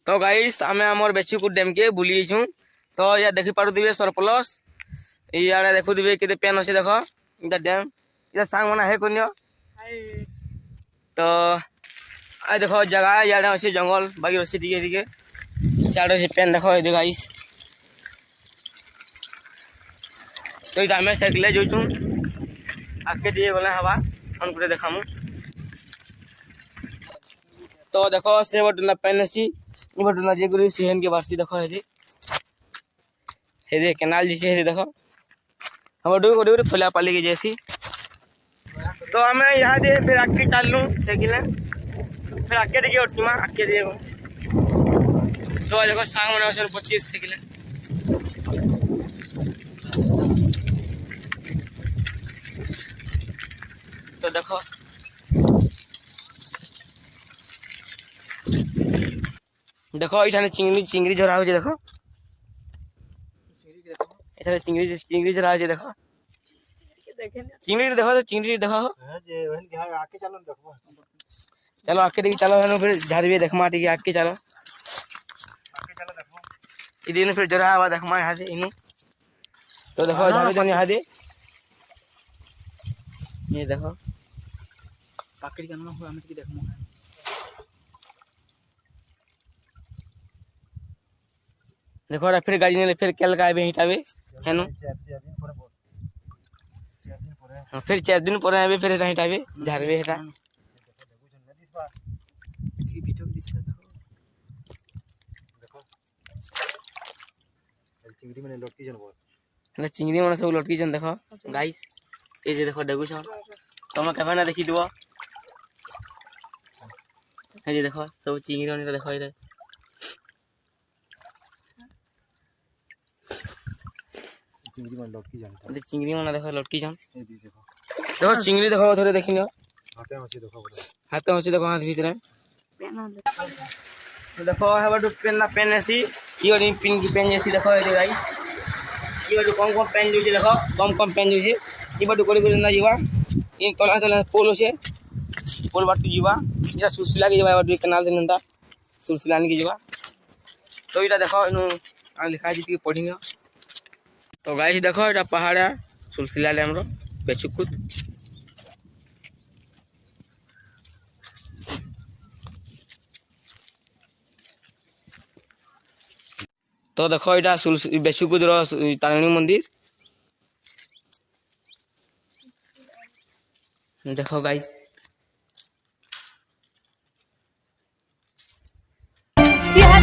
तो गाइस आम आम बेचीपुर डैम के बुली तो या देखी पारे सरप्लस इे देखुवे के पेन अच्छे देख इटा डैम इटा सांग मना है कौन तो आई देख जगह इे अच्छे जंगल बाकी अच्छे टे सियाड़े अच्छे पेन देख ये गाइस तो ये आम साइकिल जाऊँ आगे टे गले हवा हमको देखामु तो देख से बटना पेन अच्छी बटना जे सीहन के बारसी देख हे केनाल जी हे देख हम गोटे खोला पाली के जैसी तो आम यहाँ दे फिर आगे चलू साइकिल फिर आगे टे उठमा आगे दे तो देखो सांग मैंने 25 साइकिल तो देखो देखो ये चिंगड़ी झरा हो देख चिंगड़ी झरा हो देख चिंगड़ी देखो तो चिंगड़ी देखो चलो आके चलो फिर झाड़िए देखमा टी आके चलो दिन फिर जरा हवा देखमा यहाँ से इनू तो देखो झाड़ी यहाँ दे ये देखो पाकड़ी का नाम हम देखमा देखो फिर गाड़ी ने फिर कल का हिटाबे है फिर 4 दिन पर आबे फिर हिटाबे झाड़बे हेटा चिंगड़ी मन सब लटकी जन देखो गाइस ये जे देखो डेगु छ तुम केबे ना देखि दिबो हे जे देखो सब चिंगड़ी मन देखो रे चिंगड़ी मन देखो लटकी जन देखो चिंगड़ी देखो थोड़े देखिन हाथ देखो हाथ भीतर देखो है पेन ना पेन ऐसी ये पिन की पेन जैसी देखो ये गाइस ये कम पेन जो देखो कम पेन जो ये बटू कोड़ी ना जीवा ये तला तला पोल से पोल बाटू जीवा या सुरसिला के जीवा बटू केनाल से नंदा सुरसिला के जीवा तो इटा देखो इनु आ लिखा जी के पढ़िन तो गाइस देखो इटा पहाड़ है सुरसिला डैम रो बेचुकुत तो देखो इटा बेचुकुद तारिणी मंदिर देखो गाइस यह